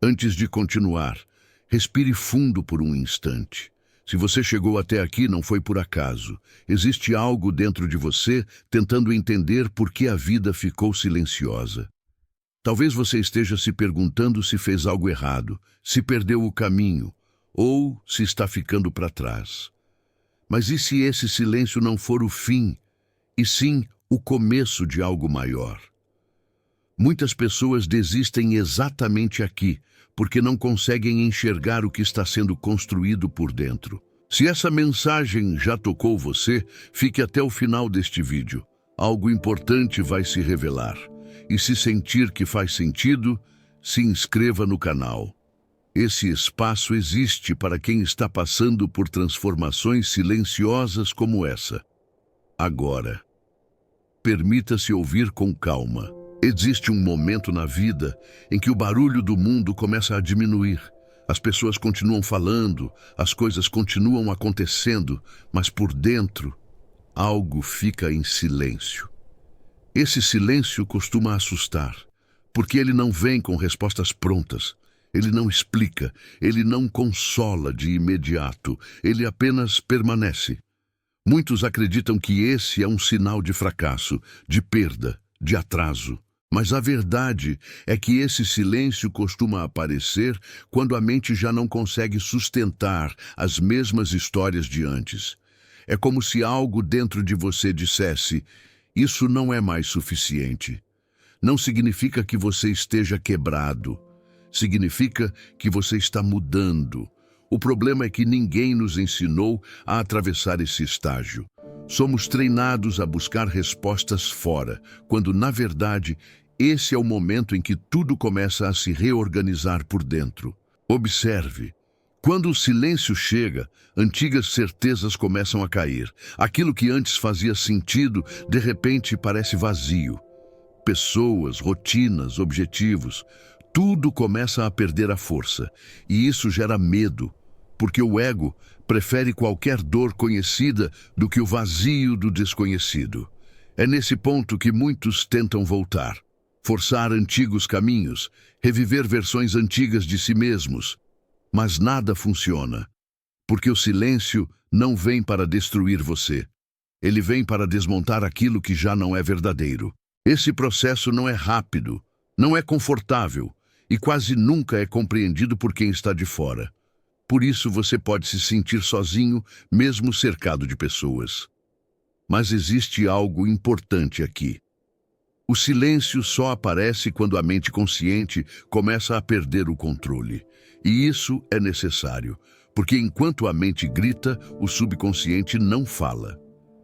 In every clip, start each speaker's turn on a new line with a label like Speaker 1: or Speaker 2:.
Speaker 1: Antes de continuar, respire fundo por um instante. Se você chegou até aqui, não foi por acaso. Existe algo dentro de você tentando entender por que a vida ficou silenciosa. Talvez você esteja se perguntando se fez algo errado, se perdeu o caminho, ou se está ficando para trás. Mas e se esse silêncio não for o fim, e sim o começo de algo maior? Muitas pessoas desistem exatamente aqui, porque não conseguem enxergar o que está sendo construído por dentro. Se essa mensagem já tocou você, fique até o final deste vídeo. Algo importante vai se revelar. E se sentir que faz sentido, se inscreva no canal. Esse espaço existe para quem está passando por transformações silenciosas como essa. Agora, permita-se ouvir com calma. Existe um momento na vida em que o barulho do mundo começa a diminuir. As pessoas continuam falando, as coisas continuam acontecendo, mas por dentro, algo fica em silêncio. Esse silêncio costuma assustar, porque ele não vem com respostas prontas. Ele não explica, ele não consola de imediato, ele apenas permanece. Muitos acreditam que esse é um sinal de fracasso, de perda, de atraso. Mas a verdade é que esse silêncio costuma aparecer quando a mente já não consegue sustentar as mesmas histórias de antes. É como se algo dentro de você dissesse: isso não é mais suficiente. Não significa que você esteja quebrado. Significa que você está mudando. O problema é que ninguém nos ensinou a atravessar esse estágio. Somos treinados a buscar respostas fora, quando, na verdade, esse é o momento em que tudo começa a se reorganizar por dentro. Observe. Quando o silêncio chega, antigas certezas começam a cair. Aquilo que antes fazia sentido, de repente parece vazio. Pessoas, rotinas, objetivos, tudo começa a perder a força. E isso gera medo, porque o ego prefere qualquer dor conhecida do que o vazio do desconhecido. É nesse ponto que muitos tentam voltar. Forçar antigos caminhos, reviver versões antigas de si mesmos. Mas nada funciona, porque o silêncio não vem para destruir você. Ele vem para desmontar aquilo que já não é verdadeiro. Esse processo não é rápido, não é confortável e quase nunca é compreendido por quem está de fora. Por isso você pode se sentir sozinho, mesmo cercado de pessoas. Mas existe algo importante aqui. O silêncio só aparece quando a mente consciente começa a perder o controle. E isso é necessário, porque enquanto a mente grita, o subconsciente não fala.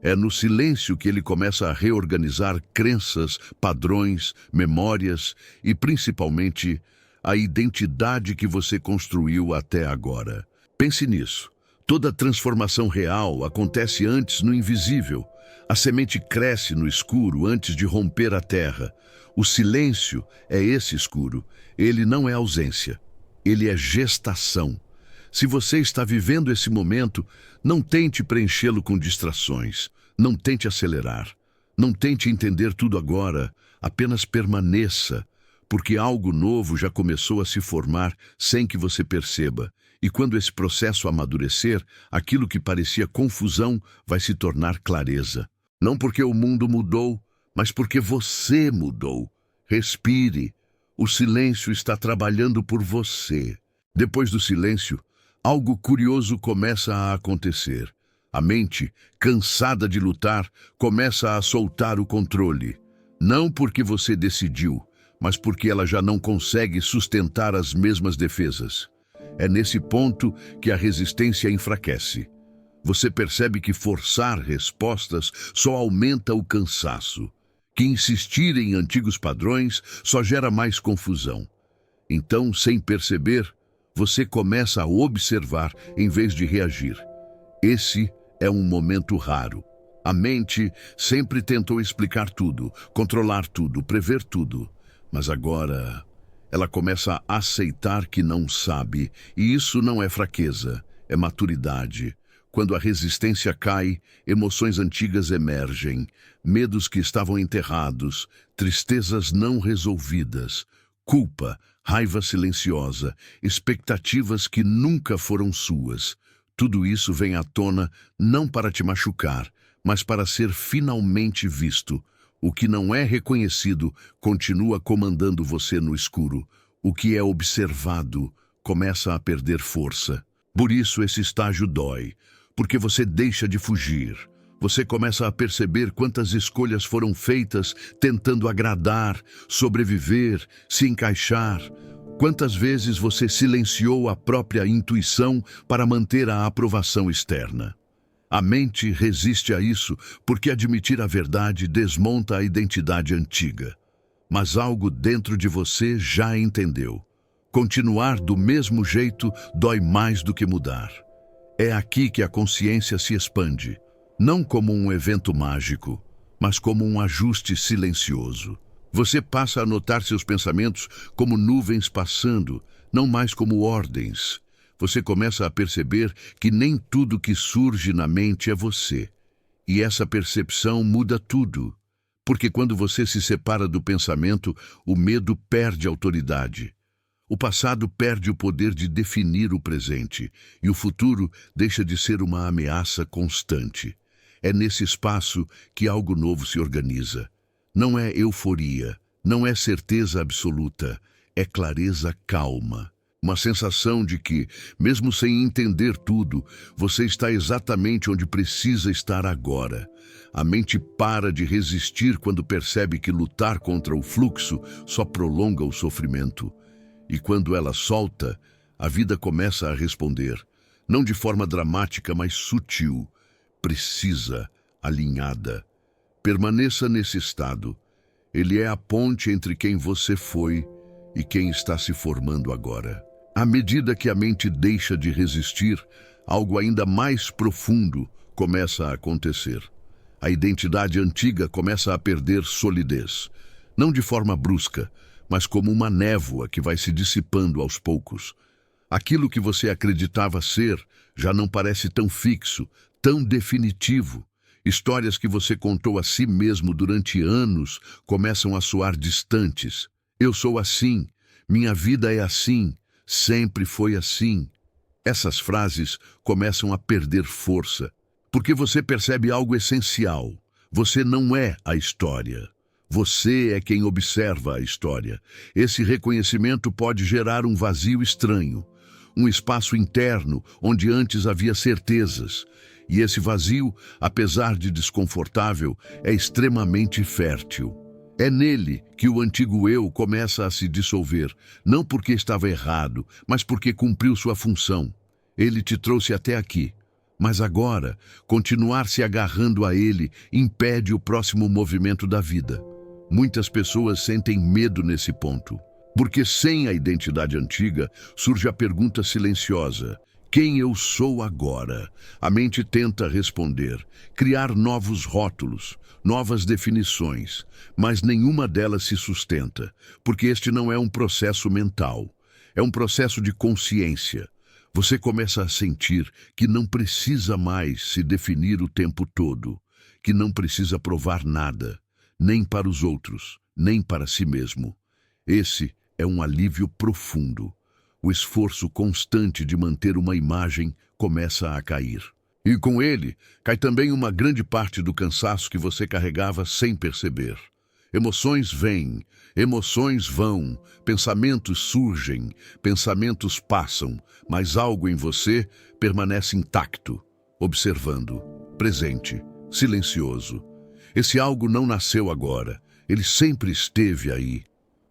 Speaker 1: É no silêncio que ele começa a reorganizar crenças, padrões, memórias e, principalmente, a identidade que você construiu até agora. Pense nisso. Toda transformação real acontece antes no invisível. A semente cresce no escuro antes de romper a terra. O silêncio é esse escuro. Ele não é ausência. Ele é gestação. Se você está vivendo esse momento, não tente preenchê-lo com distrações. Não tente acelerar. Não tente entender tudo agora. Apenas permaneça, porque algo novo já começou a se formar sem que você perceba. E quando esse processo amadurecer, aquilo que parecia confusão vai se tornar clareza. Não porque o mundo mudou, mas porque você mudou. Respire. O silêncio está trabalhando por você. Depois do silêncio, algo curioso começa a acontecer. A mente, cansada de lutar, começa a soltar o controle. Não porque você decidiu, mas porque ela já não consegue sustentar as mesmas defesas. É nesse ponto que a resistência enfraquece. Você percebe que forçar respostas só aumenta o cansaço, que insistir em antigos padrões só gera mais confusão. Então, sem perceber, você começa a observar em vez de reagir. Esse é um momento raro. A mente sempre tentou explicar tudo, controlar tudo, prever tudo. Mas agora, ela começa a aceitar que não sabe, e isso não é fraqueza, é maturidade. Quando a resistência cai, emoções antigas emergem, medos que estavam enterrados, tristezas não resolvidas, culpa, raiva silenciosa, expectativas que nunca foram suas. Tudo isso vem à tona não para te machucar, mas para ser finalmente visto. O que não é reconhecido continua comandando você no escuro. O que é observado começa a perder força. Por isso esse estágio dói, porque você deixa de fugir. Você começa a perceber quantas escolhas foram feitas tentando agradar, sobreviver, se encaixar. Quantas vezes você silenciou a própria intuição para manter a aprovação externa. A mente resiste a isso porque admitir a verdade desmonta a identidade antiga. Mas algo dentro de você já entendeu. Continuar do mesmo jeito dói mais do que mudar. É aqui que a consciência se expande, não como um evento mágico, mas como um ajuste silencioso. Você passa a notar seus pensamentos como nuvens passando, não mais como ordens. Você começa a perceber que nem tudo que surge na mente é você. E essa percepção muda tudo. Porque quando você se separa do pensamento, o medo perde autoridade. O passado perde o poder de definir o presente, e o futuro deixa de ser uma ameaça constante. É nesse espaço que algo novo se organiza. Não é euforia, não é certeza absoluta, é clareza calma. Uma sensação de que, mesmo sem entender tudo, você está exatamente onde precisa estar agora. A mente para de resistir quando percebe que lutar contra o fluxo só prolonga o sofrimento. E quando ela solta, a vida começa a responder, não de forma dramática, mas sutil, precisa, alinhada. Permaneça nesse estado. Ele é a ponte entre quem você foi e quem está se formando agora. À medida que a mente deixa de resistir, algo ainda mais profundo começa a acontecer. A identidade antiga começa a perder solidez, não de forma brusca, mas como uma névoa que vai se dissipando aos poucos. Aquilo que você acreditava ser já não parece tão fixo, tão definitivo. Histórias que você contou a si mesmo durante anos começam a soar distantes. Eu sou assim, minha vida é assim, sempre foi assim. Essas frases começam a perder força, porque você percebe algo essencial. Você não é a história. Você é quem observa a história. Esse reconhecimento pode gerar um vazio estranho, um espaço interno onde antes havia certezas. E esse vazio, apesar de desconfortável, é extremamente fértil. É nele que o antigo eu começa a se dissolver, não porque estava errado, mas porque cumpriu sua função. Ele te trouxe até aqui. Mas agora, continuar se agarrando a ele impede o próximo movimento da vida. Muitas pessoas sentem medo nesse ponto, porque sem a identidade antiga surge a pergunta silenciosa: quem eu sou agora? A mente tenta responder, criar novos rótulos, novas definições, mas nenhuma delas se sustenta, porque este não é um processo mental, é um processo de consciência. Você começa a sentir que não precisa mais se definir o tempo todo, que não precisa provar nada, nem para os outros, nem para si mesmo. Esse é um alívio profundo. O esforço constante de manter uma imagem começa a cair. E com ele, cai também uma grande parte do cansaço que você carregava sem perceber. Emoções vêm, emoções vão, pensamentos surgem, pensamentos passam, mas algo em você permanece intacto, observando, presente, silencioso. Esse algo não nasceu agora, ele sempre esteve aí.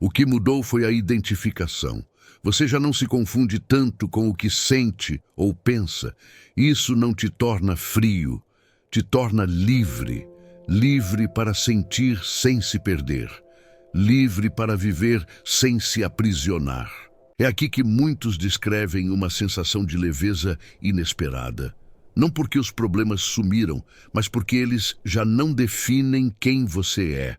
Speaker 1: O que mudou foi a identificação. Você já não se confunde tanto com o que sente ou pensa. Isso não te torna frio, te torna livre. Livre para sentir sem se perder. Livre para viver sem se aprisionar. É aqui que muitos descrevem uma sensação de leveza inesperada. Não porque os problemas sumiram, mas porque eles já não definem quem você é.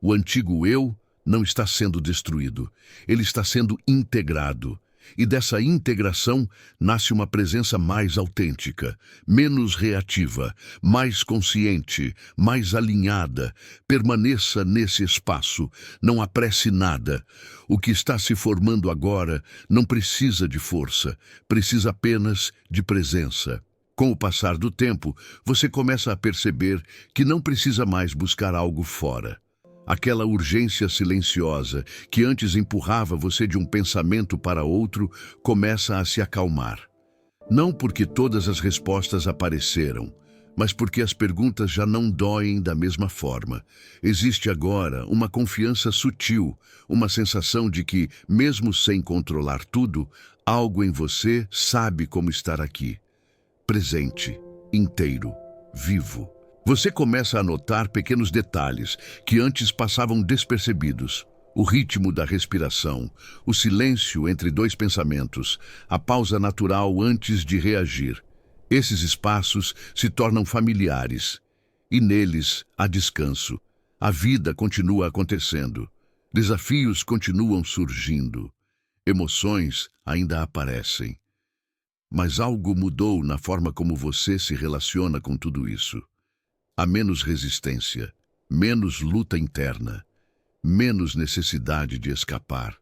Speaker 1: O antigo eu não está sendo destruído, ele está sendo integrado. E dessa integração nasce uma presença mais autêntica, menos reativa, mais consciente, mais alinhada. Permaneça nesse espaço, não apresse nada. O que está se formando agora não precisa de força, precisa apenas de presença. Com o passar do tempo, você começa a perceber que não precisa mais buscar algo fora. Aquela urgência silenciosa que antes empurrava você de um pensamento para outro começa a se acalmar. Não porque todas as respostas apareceram, mas porque as perguntas já não doem da mesma forma. Existe agora uma confiança sutil, uma sensação de que, mesmo sem controlar tudo, algo em você sabe como estar aqui. Presente, inteiro, vivo. Você começa a notar pequenos detalhes que antes passavam despercebidos. O ritmo da respiração, o silêncio entre dois pensamentos, a pausa natural antes de reagir. Esses espaços se tornam familiares e neles há descanso. A vida continua acontecendo. Desafios continuam surgindo. Emoções ainda aparecem. Mas algo mudou na forma como você se relaciona com tudo isso. Há menos resistência, menos luta interna, menos necessidade de escapar.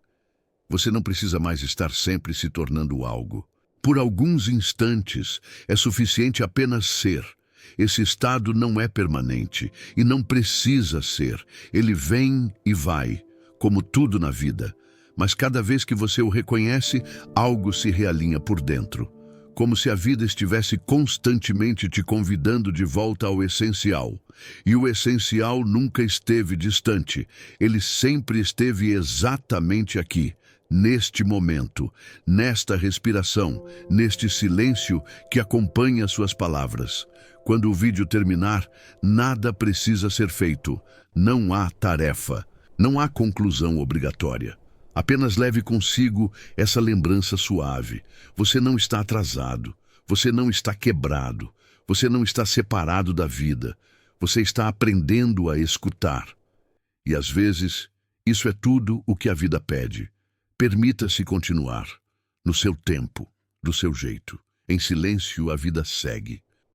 Speaker 1: Você não precisa mais estar sempre se tornando algo. Por alguns instantes, é suficiente apenas ser. Esse estado não é permanente e não precisa ser. Ele vem e vai, como tudo na vida. Mas cada vez que você o reconhece, algo se realinha por dentro. Como se a vida estivesse constantemente te convidando de volta ao essencial. E o essencial nunca esteve distante, ele sempre esteve exatamente aqui, neste momento, nesta respiração, neste silêncio que acompanha suas palavras. Quando o vídeo terminar, nada precisa ser feito, não há tarefa, não há conclusão obrigatória. Apenas leve consigo essa lembrança suave. Você não está atrasado, você não está quebrado, você não está separado da vida. Você está aprendendo a escutar. E às vezes, isso é tudo o que a vida pede. Permita-se continuar, no seu tempo, do seu jeito. Em silêncio, a vida segue.